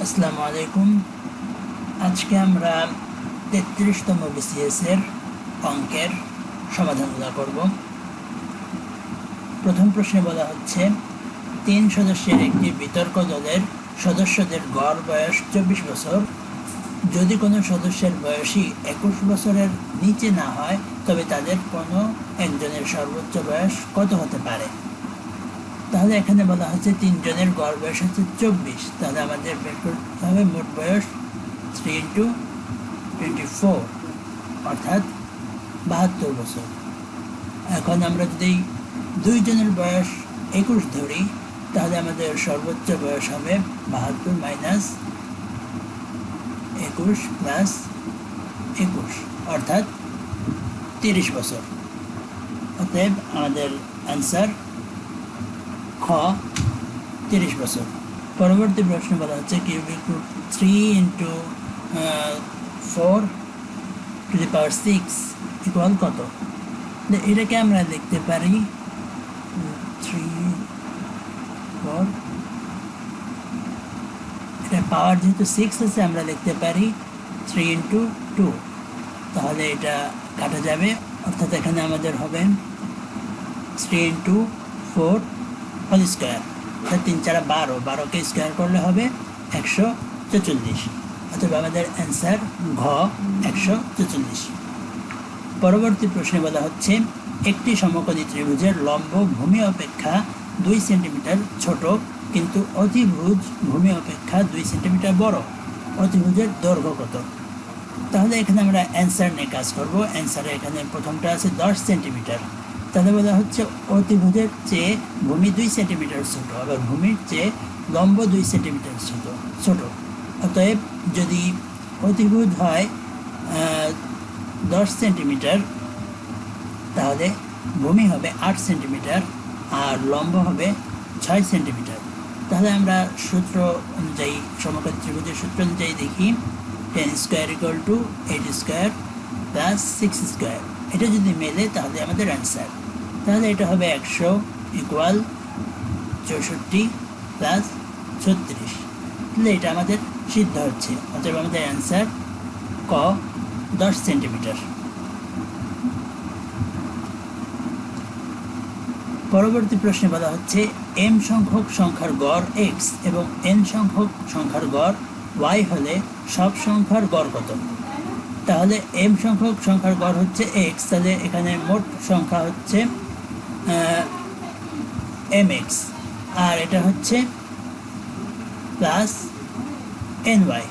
আসসালামু আলাইকুম। আজকে আমরা 33তম বিসিএস এর অঙ্কের সমাধানগুলো করব। প্রথম প্রশ্নে বলা হচ্ছে 3 সদস্যের একটি বিতর্ক দলের সদস্যদের গড় বয়স 24 বছর। যদি কোনো সদস্যের বয়সই 21 বছরের নিচে না হয় তবে তাদের কোনো একজনের সর্বোচ্চ বয়স কত হতে পারে। তাহলে এখানে বলা হচ্ছে 3 জনের গড় বয়স হচ্ছে 24, তাহলে আমাদের বের করতে হবে মোট বয়স 3 × 24 অর্থাৎ 72 বছর। এখন আমরা যদি 2 জনের বয়স 21 ধরি তাহলে আমাদের সর্বোচ্চ বয়স হবে 72 - 21 + 21 অর্থাৎ 30 বছর। অতএব আমাদের অ্যান্সার খ 30 বছর। পরবর্তী প্রশ্ন বলা হচ্ছে কিউবিক রুট 3 × 4⁶ ইকুয়াল কত। এটাকে আমরা লিখতে পারি 3 4, এটা পাওয়ার যেহেতু 6 আছে আমরা লিখতে পারি 3 × 2, তাহলে এটা কাটা যাবে অর্থাৎ এখানে আমাদের হবে 3 × 4 হোল স্কোয়ার, অর্থাৎ 3 × 4 = 12, 12কে স্কোয়ার করলে হবে 144, অথবা আমাদের অ্যান্সার ঘ 144। পরবর্তী প্রশ্নে বলা হচ্ছে একটি সমকোণী ত্রিভুজের লম্ব ভূমি অপেক্ষা 2 সেন্টিমিটার ছোট কিন্তু অতিভুজ ভূমি অপেক্ষা 2 সেন্টিমিটার বড়, অতিভুজের দৈর্ঘ্য কত। তাহলে এখানে আমরা অ্যান্সার নিয়ে কাজ করব। অ্যান্সারে এখানে প্রথমটা আছে 10 সেন্টিমিটার, তাহলে বলা হচ্ছে অতিভুজের চেয়ে ভূমি 2 সেন্টিমিটার ছোট, আবার ভূমির চেয়ে লম্ব 2 সেন্টিমিটার ছোট। অতএব যদি অতিভুজ হয় 10 সেন্টিমিটার তাহলে ভূমি হবে 8 সেন্টিমিটার আর লম্ব হবে 6 সেন্টিমিটার। তাহলে আমরা সূত্র অনুযায়ী সমকোণী ত্রিভুজের সূত্র অনুযায়ী দেখি 10² = 8² + 6²। এটা যদি মেলে তাহলে আমাদের অ্যান্সার। তাহলে এটা হবে 100 = 64 + 36, তাহলে এটা আমাদের সিদ্ধ হচ্ছে। অতএব আমাদের অ্যান্সার ক 10 সেন্টিমিটার। পরবর্তী প্রশ্নে বলা হচ্ছে m সংখ্যক সংখ্যার গড় x এবং n সংখ্যক সংখ্যার গড় y হলে সব সংখ্যার গড় কত। তাহলে m সংখ্যক সংখ্যার গড় হচ্ছে x, তাহলে এখানে মোট সংখ্যা হচ্ছে mx, আর এটা হচ্ছে প্লাস ny,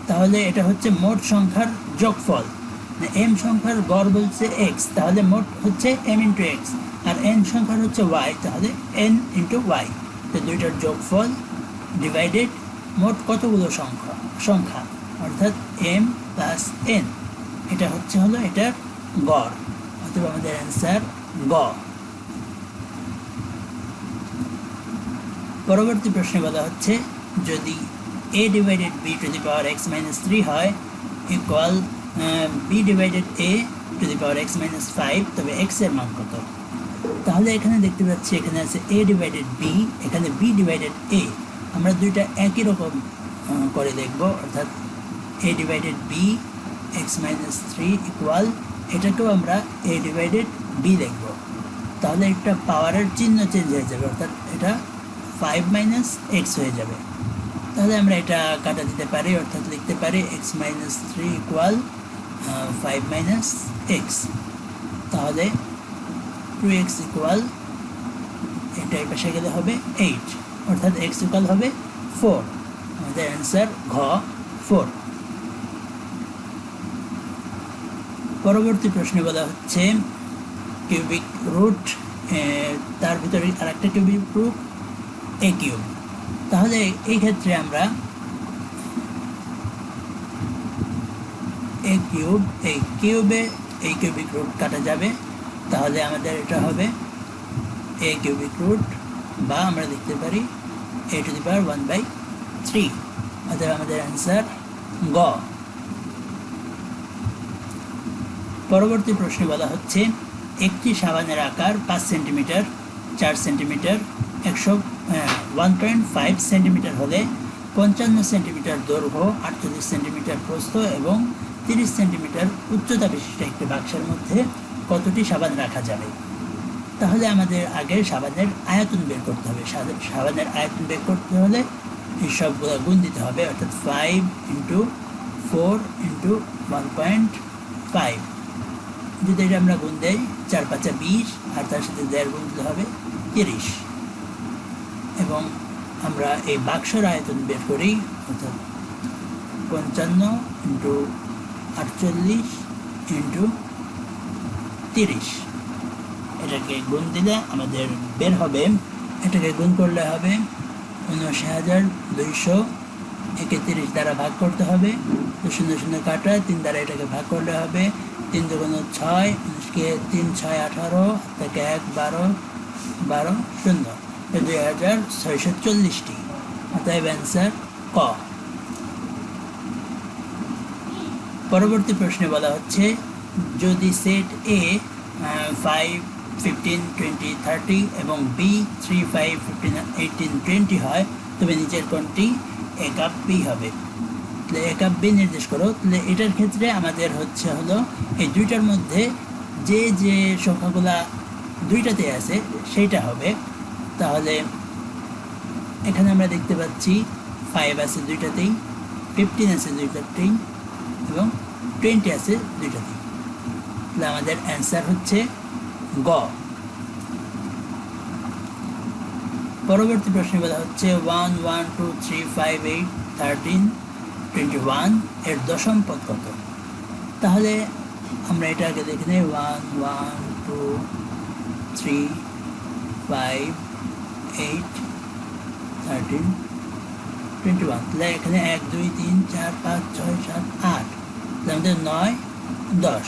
তাহলে এটা হচ্ছে মোট সংখ্যার যোগফল। m সংখ্যার গড় বলছে x, তাহলে মোট হচ্ছে m × x, আর n সংখ্যার হচ্ছে y, তাহলে n × y, তো দুইটার যোগফল ডিভাইডেড মোট কতগুলো সংখ্যা অর্থাৎ m + n, এটা হলো এটার গড়। অথবা আমাদের অ্যান্সার গ। পরবর্তী প্রশ্নে বলা হচ্ছে যদি a/b⁴ হয় ইকুয়াল b/a⁴ তবে x এর মান কত। তাহলে এখানে দেখতে পাচ্ছি এখানে আছে a/b, এখানে b/a, আমরা দুইটা একই রকম করে লিখব, অর্থাৎ a/b x-3 ইকুয়াল এটাকেও আমরা a/b লিখব। তাহলে একটা পাওয়ারের চিহ্ন চেঞ্জ হয়ে যাবে, অর্থাৎ এটা 5 - x হয়ে যাবে। তাহলে আমরা এটা কাটা দিতে পারি, অর্থাৎ লিখতে পারি x-3 ইকুয়াল 5 - x, তাহলে 2x ইকুয়াল এটা এই পাশে গেলে হবে 8, অর্থাৎ x ইকুয়াল হবে 4। আমাদের অ্যান্সার ঘ 4। পরবর্তী প্রশ্নে বলা হচ্ছে কিউবিক রুট, তার ভিতরে আরেকটা কিউবিক রুট a³। তাহলে এই ক্ষেত্রে আমরা এই কিউবে এই কিউবিক রুট কাটা যাবে, তাহলে আমাদের এটা হবে a³ বা আমরা লিখতে পারি a⁴ অতএব আমাদের অ্যান্সার গ। পরবর্তী প্রশ্নে বলা হচ্ছে একটি সাবানের আকার 5 সেন্টিমিটার, 4 সেন্টিমিটার, 1.5 সেন্টিমিটার হলে 55 সেন্টিমিটার দৈর্ঘ্য, 48 সেন্টিমিটার প্রস্থ এবং 30 সেন্টিমিটার উচ্চতা বিশিষ্ট একটি বাক্সের মধ্যে কতটি সাবান রাখা যাবে? তাহলে আমাদের আগে সাবানের আয়তন বের করতে হবে। সাবানের আয়তন বের করতে হলে এই সবগুলো গুণ দিতে হবে, অর্থাৎ 5 ইন্টু 4 ইন্টু 1.5। যদি এটা আমরা গুণ দেই 4 5 20, আর তার সাথে 1.5 গুণ দিতে হবে 30। এবং আমরা এই বাক্সের আয়তন বের করি, অর্থাৎ 55 ইন্টু 48 ইন্টু 30। এটাকে গুণ দিলে আমাদের বের হবে, এটাকে গুণ করলে হবে 79,200, একে 30 দ্বারা ভাগ করতে হবে, 0 0 কাটা, 3 দ্বারা এটাকে ভাগ করলে হবে 3 2 6, 19কে 3 6 18, থেকে 1 12 12 0, 2640টি। অতএব অ্যান্সার ক। পরবর্তী প্রশ্নে বলা হচ্ছে, যদি সেট এ 5 15 20 30 এবং বি 3 5 15 18 20 হয়, তবে নিচের কোনটি এ কাপ বি হবে? তাহলে এ কাপ বি নির্দেশ করো। তাহলে এটার ক্ষেত্রে আমাদের হলো এই দুইটার মধ্যে যে যে সংখ্যাগুলা দুইটাতে আছে সেইটা হবে। তাহলে এখানে আমরা দেখতে পাচ্ছি 5 আছে দুইটাতেই, 15 আছে দুইটাতেই এবং 20 আছে দুইটাতেই। তাহলে আমাদের অ্যান্সার হচ্ছে গ। পরবর্তী প্রশ্নে বলা হচ্ছে 1 1 2 3 5 8 13 21 এর দশম পদ কত? তাহলে আমরা এটা আগে দেখে নেই। 1 1 2 3 5 8 13 21। তাহলে এখানে 1 2 3 4 5 6 7 8, আমাদের 9 10।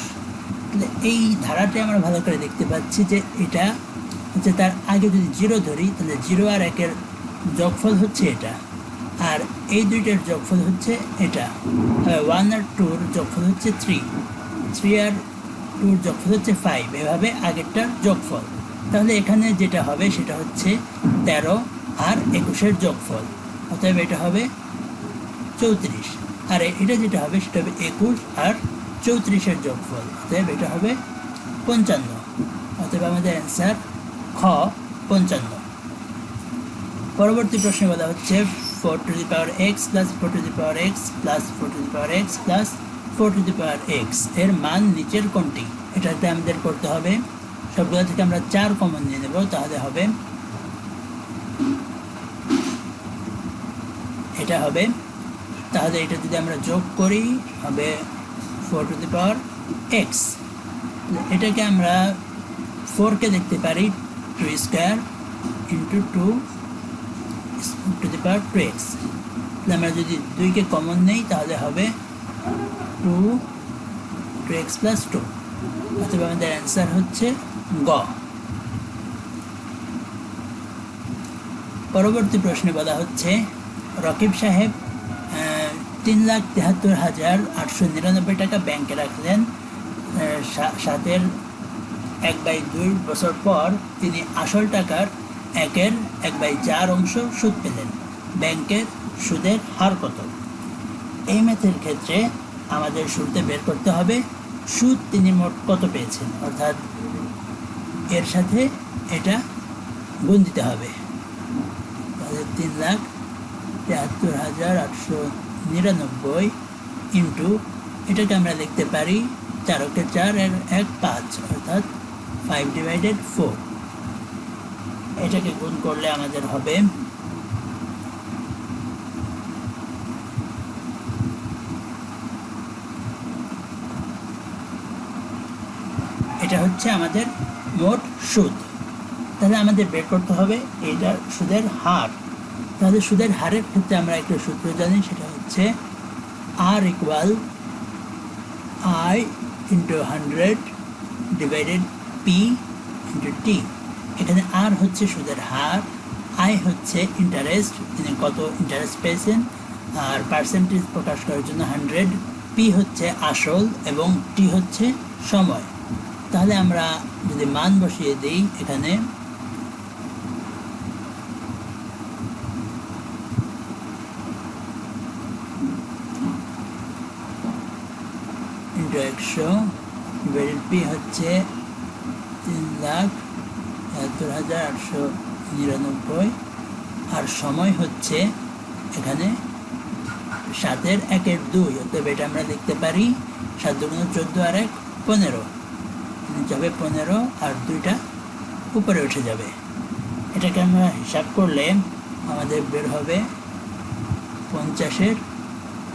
তাহলে এই ধারাটি আমরা ভালো করে দেখতে পাচ্ছি যে এটা হচ্ছে, তার আগে যদি 0 ধরি তাহলে 0 আর 1 এর যোগফল হচ্ছে এটা, আর এই দুইটার যোগফল হচ্ছে এটা। 1 আর 2 এর যোগফল হচ্ছে 3, 3 আর 2 এর যোগফল হচ্ছে 5, এভাবে আগেরটার যোগফল। তাহলে এখানে যেটা হবে সেটা হচ্ছে 13 আর 21 এর যোগফল, অতএব এটা হবে 34। আর এটা যেটা হবে সেটা হবে 21 আর 34 এর যোগফল, অতএব এটা হবে 55। অতএব আমাদের অ্যান্সার খ 55। পরবর্তী প্রশ্নে বলা হচ্ছে 4 to the power x plus 4 to the power x plus 4 to the power x plus 4 to the power x এর মান নিচের কোনটি? এটাতে আমাদের করতে হবে, সবগুলো থেকে আমরা 4 কমন নিয়ে নেব, তাহলে হবে এটা হবে। তাহলে এটা যদি আমরা যোগ করি হবে 4 to the power x। এটাকে আমরা 4কে দেখতে পারি 2 square into 2 to the power 2x। আমরা যদি 2কে কমন নেই তাহলে হবে 2x plus 2, অথবা আমাদের অ্যান্সার হচ্ছে গ। পরবর্তী প্রশ্নে বলা হচ্ছে, রকিব সাহেব 3,73,899 টাকা ব্যাংকে রাখলেন। 7-এর 1/2 বছর পর তিনি আসল টাকার 1/4 অংশ সুদ পেলেন। ব্যাংকের সুদের হার কত? এই ম্যাথের ক্ষেত্রে আমাদের শুরুতে বের করতে হবে সুদ তিনি মোট কত পেয়েছেন, অর্থাৎ এর সাথে এটা গুণ দিতে হবে। তাহলে 3,73,899 ইন্টু, এটাকে আমরা লিখতে পারি 4 4 এর 1 5, অর্থাৎ 5/4। এটাকে গুণ করলে আমাদের হবে এটা হচ্ছে আমাদের মোট সুদ। তাহলে আমাদের বের করতে হবে এইটা সুদের হার। তাহলে সুদের হারের ক্ষেত্রে আমরা একটা সূত্র জানি, সেটা হচ্ছে R = I × 100 divided P × T। এখানে R হচ্ছে সুদের হার, I হচ্ছে ইন্টারেস্ট, তিনি কত ইন্টারেস্ট পেয়েছেন, আর পার্সেন্টেজ প্রকাশ করার জন্য 100, P হচ্ছে আসল এবং T হচ্ছে সময়। তাহলে আমরা যদি মান বসিয়ে দিই এখানে, ইন্টু 100 ডিভাইডেড পি হচ্ছে 3,73,899 আর সময় হচ্ছে এখানে 7-এর 1-এর 2, অতএব এটা আমরা লিখতে পারি 7 দুগুণ 14 আর 1 15 যাবে 15 আর 2টা উপরে উঠে যাবে। এটাকে আমরা হিসাব করলে আমাদের বের হবে 50-এর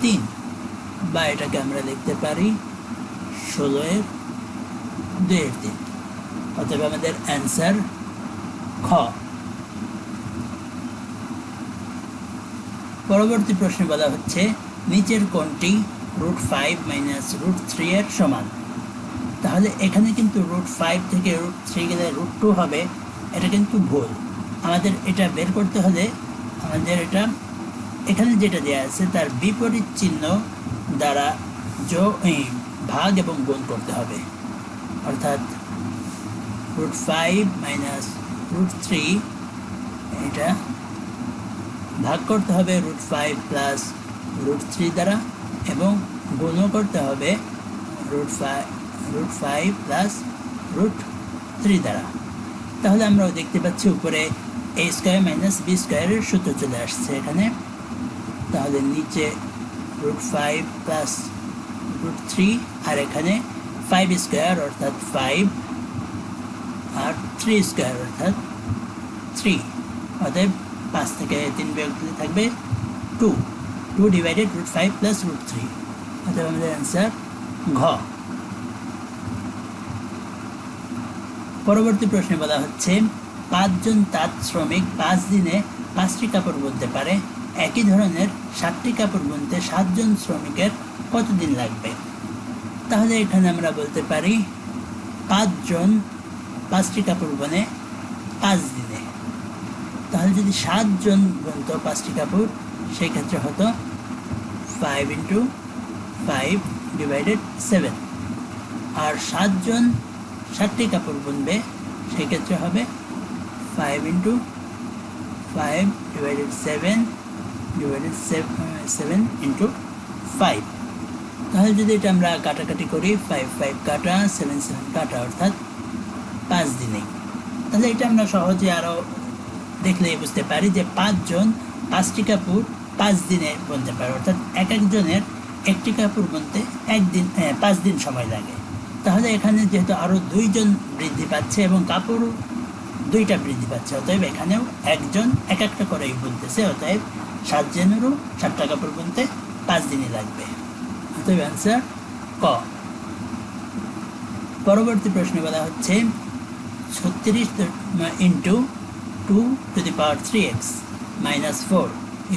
3, বা এটাকে আমরা লিখতে পারি 16-এর 2-এর 3। অতএব আমাদের অ্যান্সার খ। পরবর্তী প্রশ্নে বলা হচ্ছে নিচের কোণটি √5 - √3 এর সমান। তাহলে এখানে কিন্তু √5 থেকে √3 গেলে √2 হবে, এটা কিন্তু ভুল। আমাদের এটা বের করতে হলে আমাদের এটা এখানে যেটা দেওয়া আছে তার বিপরীত চিহ্ন দ্বারা ভাগ এবং গুণ করতে হবে। অর্থাৎ √5 - √3 এটা ভাগ করতে হবে √5 প্লাস √3 দ্বারা এবং গুণও করতে হবে √5 প্লাস √3 দ্বারা। তাহলে আমরা দেখতে পাচ্ছি উপরে a² - b² এর সূত্র চলে আসছে এখানে। তাহলে নিচে √5 প্লাস √3 আর এখানে 5² অর্থাৎ 5 আর 3² অর্থাৎ 3। অতএব 5 থেকে 3 বিয়োগ দিলে থাকবে 2 ডিভাইডেড √5 প্লাস √3। অতএব আমাদের অ্যান্সার ঘ। পরবর্তী প্রশ্নে বলা হচ্ছে 5 জন তাঁত শ্রমিক 5 দিনে 5টি কাপড় বুনতে পারে, একই ধরনের 7টি কাপড় বুনতে 7 জন শ্রমিকের কতদিন লাগবে? তাহলে এখানে আমরা বলতে পারি 5 জন 5টি কাপড় বুনে 5 দিনে। তাহলে যদি 7 জন বুনতো 5টি কাপড়, সেই ক্ষেত্রে হতো 5 × 5 ডিভাইডেড 7। আর 7 জন 7টি কাপড় বুনবে, সেই ক্ষেত্রে হবে 5 × 5 ডিভাইডেড 7 ডিভাইডেড 7 × 5। তাহলে যদি এটা আমরা কাটাকাটি করি 5 5 কাটা 7 7 কাটা অর্থাৎ 5 দিনে। তাহলে এটা আমরা সহজে আরও দেখলে বুঝতে পারি যে 5 জন 5টি কাপড় 5 দিনে বুনতে পারে, অর্থাৎ এক একজনের একটি কাপড় বুনতে 5 দিন সময় লাগে। তাহলে এখানে যেহেতু আরও 2 জন বৃদ্ধি পাচ্ছে এবং কাপড় 2টা বৃদ্ধি পাচ্ছে, অতএব এখানেও একজন এক একটা করেই বুনতেছে, অতএব 7 জনেরও 7টা কাপড় বুনতে 5 দিনই লাগবে। অতএব অ্যান্সার ক। পরবর্তী প্রশ্নে বলা হচ্ছে 36 × 2⁻3x - 4 =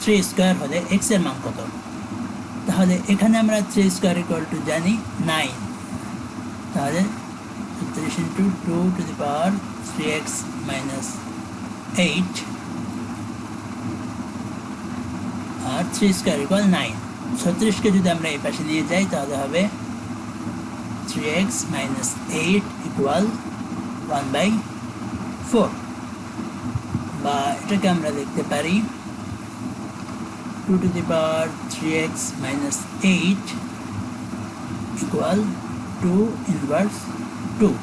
3² হলে x এর মান কত? তাহলে এখানে আমরা 3² জানি 9। তাহলে 36 × 2⁻3x - 8 আর 3² = 9। 36কে যদি আমরা এই পাশে নিয়ে যাই তাহলে হবে 3x - 8 = 1/4, বা এটাকে আমরা লিখতে পারি 2⁻3x - 8 = 2⁻²।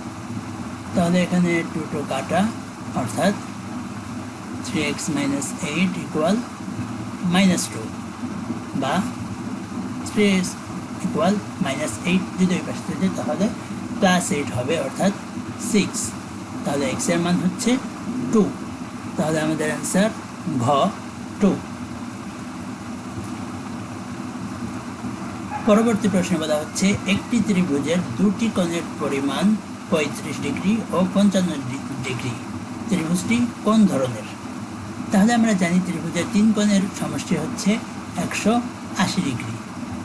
তাহলে এখানে 2 কাটা অর্থাৎ 3x - 8 = -2, বা 3x = -8 যদি ওই পাশে থাকে তাহলে +8 হবে অর্থাৎ 6। তাহলে x এর মান হচ্ছে 2। তাহলে আমাদের অ্যান্সার ঘ 2। পরবর্তী প্রশ্নে বলা হচ্ছে একটি ত্রিভুজের দুটি কোণের পরিমাণ 35 ডিগ্রি ও 55 ডিগ্রি। ত্রিভুজটি কোন ধরনের? তাহলে আমরা জানি ত্রিভুজের 3 কোণের সমষ্টি হচ্ছে 180 ডিগ্রি।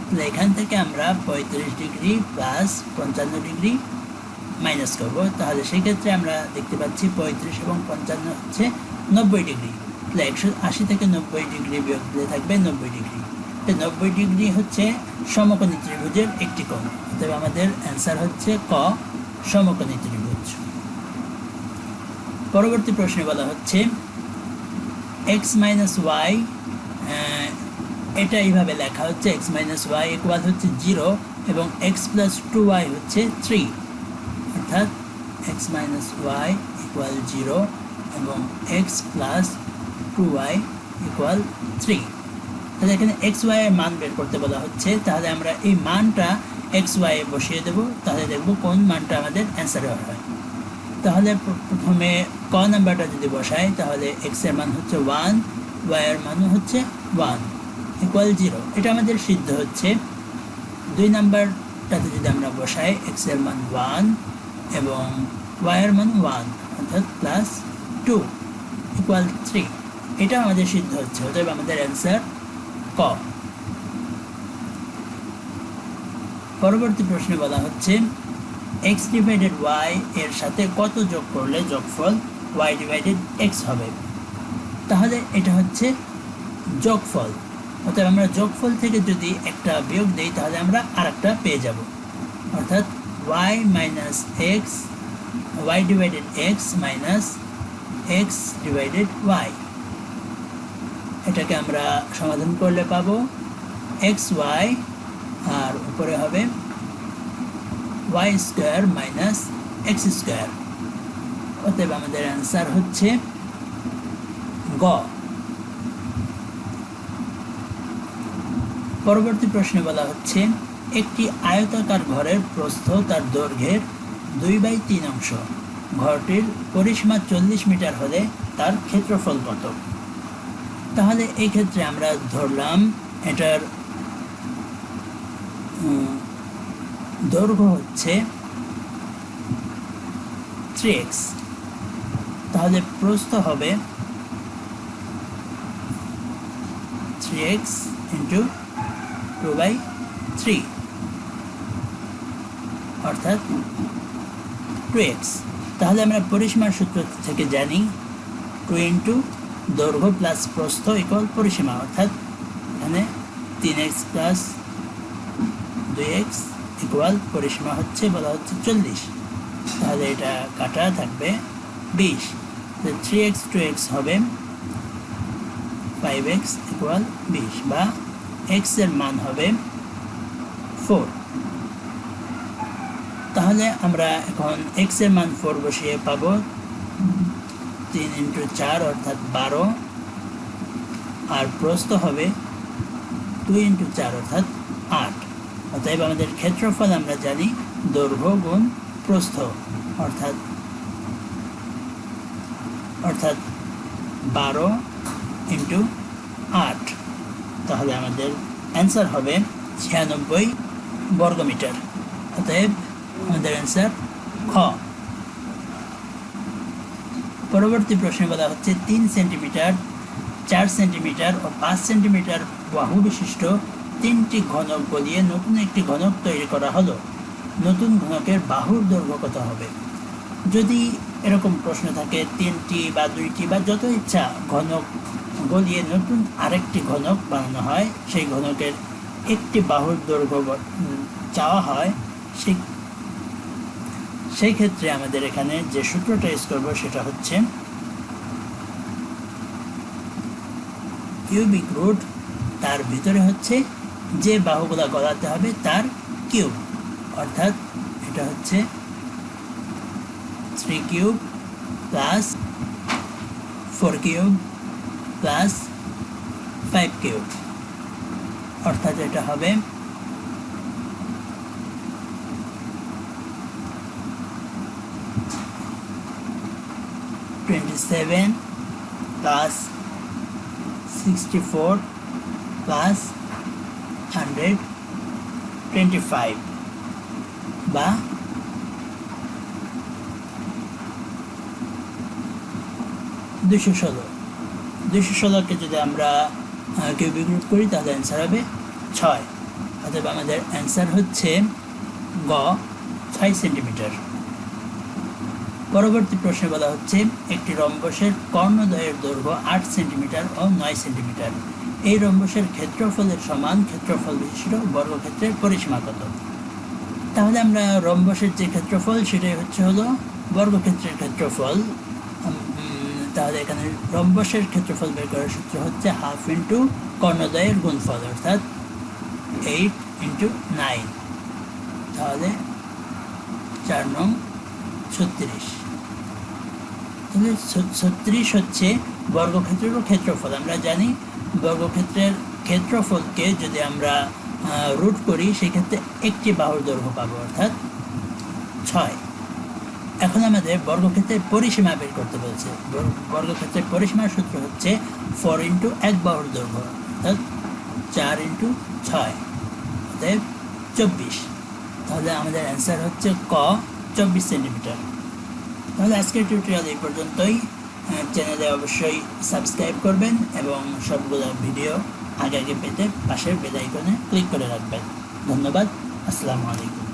তাহলে এখান থেকে আমরা 35 ডিগ্রি প্লাস 55 ডিগ্রি মাইনাস করবো। তাহলে সেক্ষেত্রে আমরা দেখতে পাচ্ছি 35 এবং 55 হচ্ছে 90 ডিগ্রি। তাহলে 180 থেকে 90 ডিগ্রি বিয়োগ দিলে থাকবে 90 ডিগ্রি। 90 ডিগ্রি হচ্ছে সমকোণী ত্রিভুজের একটি কোণ। অতএব আমাদের অ্যান্সার হচ্ছে ক, সমকোণী ত্রিভুজ। পরবর্তী প্রশ্নে বলা হচ্ছে x - y এটা এইভাবে লেখা হচ্ছে x মাইনাস ওয়াই ইকুয়াল হচ্ছে 0 এবং x প্লাস 2y হচ্ছে 3, অর্থাৎ x মাইনাস ওয়াই ইকুয়াল 0 এবং x প্লাস 2y ইকুয়াল 3। তাহলে এখানে এক্স ওয়াই এর মান বের করতে বলা হচ্ছে, তাহলে আমরা এই মানটা এক্স ওয়াই এ বসিয়ে দেব, তাহলে দেখব কোন মানটা আমাদের অ্যান্সারে হয়। তাহলে প্রথমে ক নাম্বারটা যদি বসাই, তাহলে এক্স এর মান হচ্ছে 1, ওয়াই এর মানও হচ্ছে 1 ইকুয়াল 0, এটা আমাদের সিদ্ধ হচ্ছে। 2 নাম্বারটাতে যদি আমরা বসাই, এক্স এর মান 1 এবং ওয়াই এর মান 1 অর্থাৎ প্লাস 2 ইকুয়াল 3, এটা আমাদের সিদ্ধ হচ্ছে, অতএব আমাদের অ্যান্সার ক। পরবর্তী প্রশ্নে বলা হচ্ছে x ডিভাইডেড y এর সাথে কত যোগ করলে যোগফল y ডিভাইডেড x হবে। তাহলে এটা হচ্ছে যোগফল, অতএব আমরা যোগফল থেকে যদি একটা বিয়োগ দেই তাহলে আমরা আরেকটা পেয়ে যাব, অর্থাৎ y minus x, y divided x minus x divided y। এটাকে আমরা সমাধান করলে পাবো xy আর উপরে হবে y square minus x square, অতএব আমাদের অ্যান্সার হচ্ছে গ। পরবর্তী প্রশ্নে বলা হচ্ছে একটি আয়তাকার ঘরের প্রস্থ তার দৈর্ঘ্যের 2/3 অংশ, ঘরটির পরিসীমা 40 মিটার হলে তার ক্ষেত্রফল কত। তাহলে এই ক্ষেত্রে আমরা ধরলাম এটার দৈর্ঘ্য হচ্ছে 3x, তাহলে প্রস্থ হবে 3x ইন্টু 2/3 অর্থাৎ 2x। তাহলে আমরা পরিসীমার সূত্র থেকে জানি 2 ইন্টু দৈর্ঘ্য প্লাস প্রস্থ ইকুয়াল পরিসীমা, অর্থাৎ এখানে 3x প্লাস 2x ইকুয়াল পরিসীমা হচ্ছে বলা হচ্ছে 40, তাহলে এটা কাটা থাকবে 20, 3x 2x হবে 5x ইকুয়াল 20 বা x এর মান হবে 4। তাহলে আমরা এখন x এর মান 4 বসিয়ে পাবো 3 ইন্টু 4 অর্থাৎ 12, আর প্রস্থ হবে 2 ইন্টু 4 অর্থাৎ 8, অতএব আমাদের ক্ষেত্রফল আমরা জানি দৈর্ঘ্য গুণ প্রস্থ অর্থাৎ 12 ইন্টু 8, তাহলে আমাদের অ্যান্সার হবে 96 বর্গমিটার, অতএব আমাদের অ্যান্সার খ। পরবর্তী প্রশ্নে বলা হচ্ছে 3 সেন্টিমিটার, 4 সেন্টিমিটার ও 5 সেন্টিমিটার বাহু বিশিষ্ট 3টি ঘনক গলিয়ে নতুন একটি ঘনক তৈরি করা হলো, নতুন ঘনকের বাহুর দৈর্ঘ্য কত হবে। যদি এরকম প্রশ্ন থাকে 3টি বা 2টি বা যত ইচ্ছা ঘনক গলিয়ে নতুন আরেকটি ঘনক বানানো হয়, সেই ঘনকের একটি বাহুর দৈর্ঘ্য চাওয়া হয়, সেই ক্ষেত্রে আমাদের এখানে যে সূত্রটা ইউজ করবো সেটা হচ্ছে কিউবিক রুট, তার ভিতরে হচ্ছে যে বাহুগুলা গলাতে হবে তার কিউব, অর্থাৎ এটা হচ্ছে 3 cube plus 4 cube plus 5 cube, অর্থাৎ এটা হবে 27 প্লাস 64 প্লাস 125 বা 216কে যদি আমরা কিউবিক রুট করি তাহলে অ্যান্সার হবে 6, অতএব আমাদের অ্যান্সার হচ্ছে গ 6 সেন্টিমিটার। পরবর্তী প্রশ্নে বলা হচ্ছে একটি রম্বসের কর্ণদ্বয়ের দৈর্ঘ্য 8 সেন্টিমিটার ও 9 সেন্টিমিটার, এই রম্বসের ক্ষেত্রফলের সমান ক্ষেত্রফল বিশিষ্ট বর্গক্ষেত্রের পরিসীমা কত। তাহলে আমরা রম্বসের যে ক্ষেত্রফল সেটাই হলো বর্গক্ষেত্রের ক্ষেত্রফল, তাহলে এখানে রম্বসের ক্ষেত্রফল বের করার সূত্র হচ্ছে হাফ ইন্টু কর্ণদ্বয়ের গুণফল, অর্থাৎ 8 ইন্টু 9, তাহলে 4 নং 36। তাহলে 36 হচ্ছে বর্গক্ষেত্রের ক্ষেত্রফল। আমরা জানি বর্গক্ষেত্রের ক্ষেত্রফলকে যদি আমরা রুট করি সেক্ষেত্রে একটি বাহুর দৈর্ঘ্য পাবো, অর্থাৎ 6। এখন আমাদের বর্গক্ষেত্রের পরিসীমা বের করতে বলছে। বর্গক্ষেত্রের পরিসীমার সূত্র হচ্ছে 4 ইন্টু এক বাহুর দৈর্ঘ্য, অর্থাৎ 4 ইন্টু 6, অর্থাৎ 24। তাহলে আমাদের অ্যান্সার হচ্ছে ক, 24 সেন্টিমিটার। তাহলে আজকের টিউটোরিয়াল এই পর্যন্তই। চ্যানেলে অবশ্যই সাবস্ক্রাইব করবেন এবং সবগুলো ভিডিও আগে আগে পেতে পাশের বেল আইকনে ক্লিক করে রাখবেন। ধন্যবাদ। আসসালামু আলাইকুম।